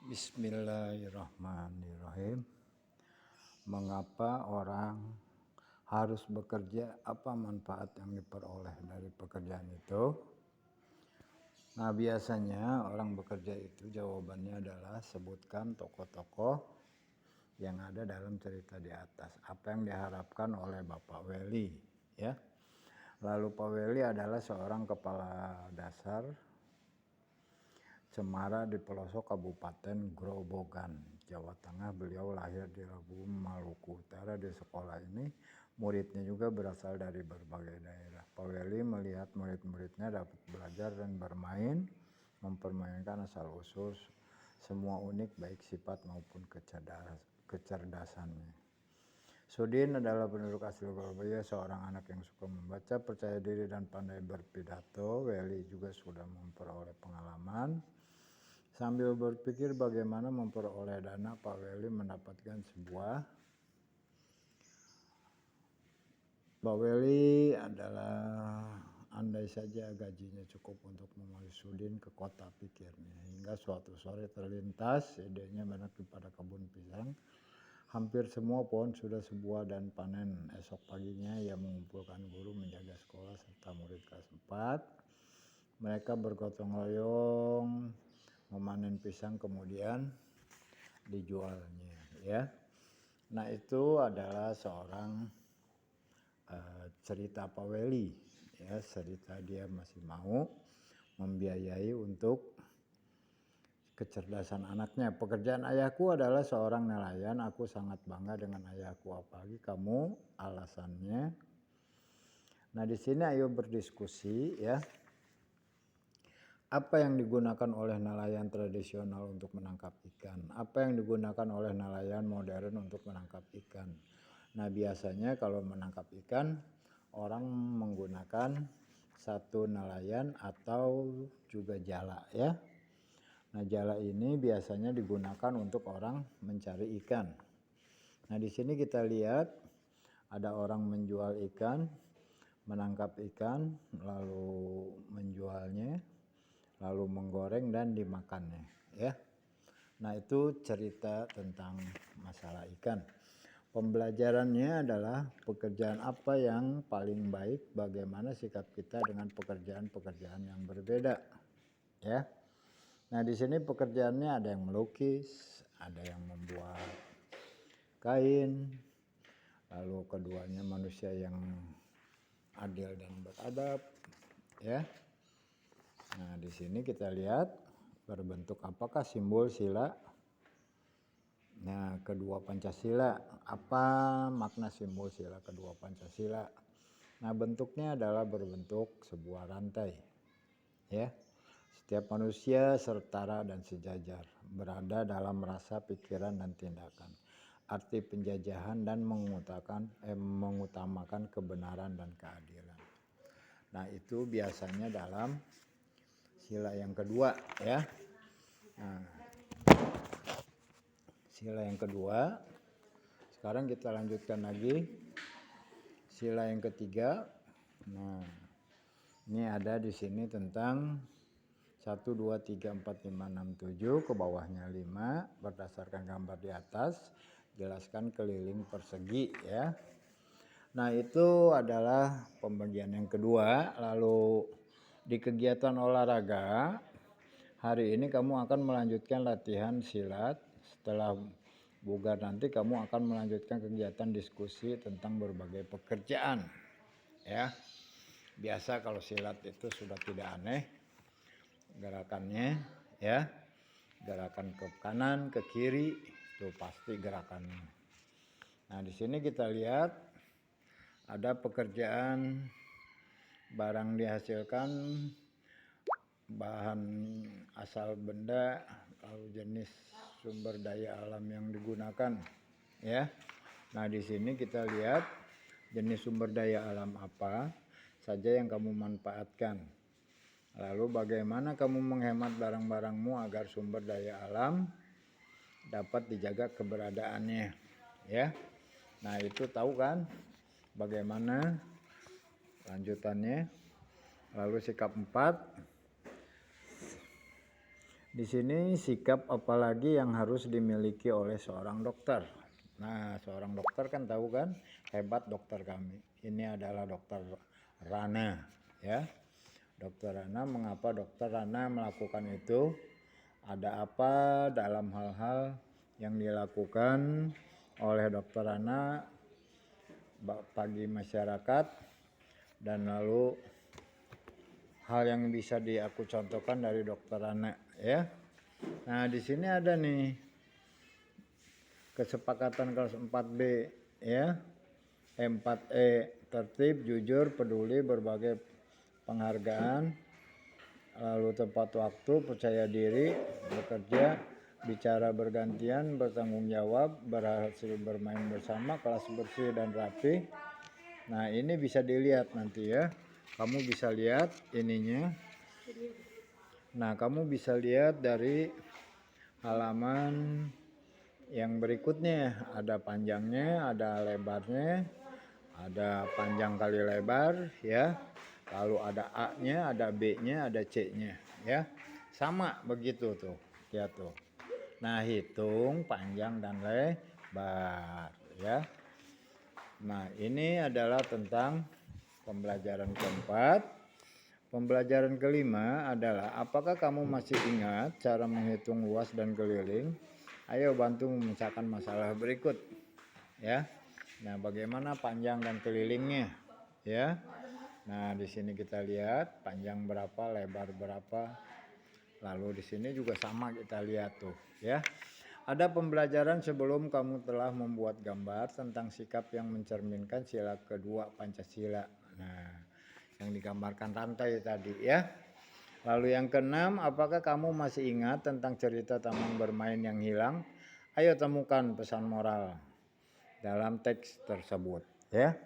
Bismillahirrahmanirrahim. Mengapa orang harus bekerja? Apa manfaat yang diperoleh dari pekerjaan itu? Nah, biasanya orang bekerja itu jawabannya adalah sebutkan tokoh-tokoh yang ada dalam cerita di atas. Apa yang diharapkan oleh Bapak Weli, ya. Lalu Pak Weli adalah seorang kepala dasar Cemara di pelosok Kabupaten Grobogan, Jawa Tengah. Beliau lahir di Labuan, Maluku Utara. Di sekolah ini muridnya juga berasal dari berbagai daerah. Pak Weli melihat murid-muridnya dapat belajar dan bermain, mempermainkan asal-usul semua unik baik sifat maupun kecerdasannya. Sudin adalah penduduk asli Surabaya, seorang anak yang suka membaca, percaya diri dan pandai berpidato. Weli juga sudah memperoleh pengalaman. Sambil berpikir bagaimana memperoleh dana, Pak Weli mendapatkan Pak Weli adalah andai saja gajinya cukup untuk mengurus Sudin ke kota, pikirnya. Hingga suatu sore terlintas idenya menuju pada kebun pisang. Hampir semua pohon sudah sebuah dan panen. Esok paginya ia mengumpulkan guru, menjaga sekolah, serta murid kelas 4. Mereka bergotong royong memanen pisang kemudian dijualnya, ya. Nah, itu adalah seorang cerita Pak Weli, ya. Cerita dia masih mau membiayai untuk kecerdasan anaknya. Pekerjaan ayahku adalah seorang nelayan. Aku sangat bangga dengan ayahku. Apalagi kamu, alasannya. Nah, di sini ayo berdiskusi, ya. Apa yang digunakan oleh nelayan tradisional untuk menangkap ikan? Apa yang digunakan oleh nelayan modern untuk menangkap ikan? Nah, biasanya kalau menangkap ikan, orang menggunakan satu nelayan atau juga jala, ya. Nah, jala ini biasanya digunakan untuk orang mencari ikan. Nah, di sini kita lihat ada orang menjual ikan, menangkap ikan, lalu menjualnya, lalu menggoreng dan dimakannya, ya. Nah, itu cerita tentang masalah ikan. Pembelajarannya adalah pekerjaan apa yang paling baik, bagaimana sikap kita dengan pekerjaan-pekerjaan yang berbeda, ya. Nah, di sini pekerjaannya ada yang melukis, ada yang membuat kain, lalu keduanya manusia yang adil dan beradab, ya. Nah, di sini kita lihat berbentuk apakah simbol sila. Nah, kedua Pancasila, apa makna simbol sila kedua Pancasila? Nah, bentuknya adalah berbentuk sebuah rantai, ya. Setiap manusia setara dan sejajar, berada dalam rasa, pikiran, dan tindakan. Arti penjajahan dan mengutamakan kebenaran dan keadilan. Nah, itu biasanya dalam sila yang kedua, ya. Nah, sila yang kedua. Sekarang kita lanjutkan lagi sila yang ketiga. Nah, ini ada di sini tentang 1, 2, 3, 4, 5, 6, 7, ke bawahnya 5, berdasarkan gambar di atas, jelaskan keliling persegi, ya. Nah, itu adalah pembagian yang kedua. Lalu di kegiatan olahraga, hari ini kamu akan melanjutkan latihan silat. Setelah bugar nanti kamu akan melanjutkan kegiatan diskusi tentang berbagai pekerjaan, ya. Biasa kalau silat itu sudah tidak aneh gerakannya, ya. Gerakan ke kanan, ke kiri, itu pasti gerakannya. Nah, di sini kita lihat ada pekerjaan barang dihasilkan, bahan asal benda, lalu jenis sumber daya alam yang digunakan, ya. Nah, di sini kita lihat jenis sumber daya alam apa saja yang kamu manfaatkan. Lalu bagaimana kamu menghemat barang-barangmu agar sumber daya alam dapat dijaga keberadaannya, ya. Nah, itu tahu kan bagaimana lanjutannya. Lalu sikap 4, Di sini sikap apalagi yang harus dimiliki oleh seorang dokter. Nah, seorang dokter kan tahu kan, hebat dokter kami. Ini adalah dokter Rana, ya. Dokter Rana, mengapa dokter Rana melakukan itu? Ada apa dalam hal-hal yang dilakukan oleh dokter Rana bagi masyarakat, dan lalu hal yang bisa aku contohkan dari dokter Rana, ya. Nah, di sini ada nih kesepakatan kelas 4B, ya. 4E, tertib, jujur, peduli, berbagai penghargaan, lalu tepat waktu, percaya diri, bekerja, bicara bergantian, bertanggung jawab, berhasil bermain bersama, kelas bersih dan rapi. Nah, ini bisa dilihat nanti, ya. Kamu bisa lihat ininya. Nah, kamu bisa lihat dari halaman yang berikutnya. Ada panjangnya, ada lebarnya, ada panjang kali lebar, ya. Lalu ada A-nya, ada B-nya, ada C-nya, ya. Sama begitu tuh, ya tuh. Nah, hitung panjang dan lebar, ya. Nah, ini adalah tentang pembelajaran keempat. Pembelajaran kelima adalah, apakah kamu masih ingat cara menghitung luas dan keliling? Ayo bantu memecahkan masalah berikut, ya. Nah, bagaimana panjang dan kelilingnya, ya. Nah, di sini kita lihat panjang berapa, lebar berapa. Lalu di sini juga sama kita lihat tuh, ya. Ada pembelajaran sebelum kamu telah membuat gambar tentang sikap yang mencerminkan sila kedua Pancasila. Nah, yang digambarkan rantai tadi, ya. Lalu yang keenam, apakah kamu masih ingat tentang cerita taman bermain yang hilang? Ayo temukan pesan moral dalam teks tersebut, ya.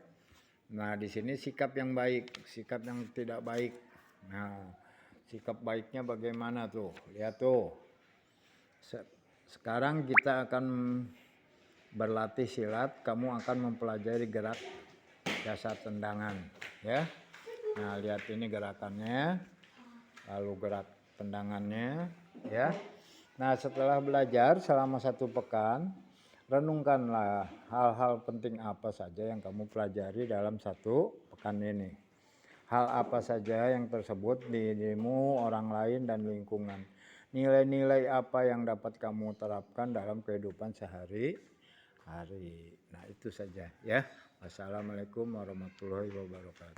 Nah, di sini sikap yang baik, sikap yang tidak baik. Nah, sikap baiknya bagaimana tuh? Lihat tuh. Sekarang kita akan berlatih silat, kamu akan mempelajari gerak dasar tendangan, ya. Nah, lihat ini gerakannya, lalu gerak tendangannya, ya. Nah, setelah belajar selama 1 pekan, renungkanlah hal-hal penting apa saja yang kamu pelajari dalam 1 pekan ini. Hal apa saja yang tersebut di dirimu, orang lain, dan lingkungan. Nilai-nilai apa yang dapat kamu terapkan dalam kehidupan sehari-hari. Nah, itu saja, ya. Wassalamualaikum warahmatullahi wabarakatuh.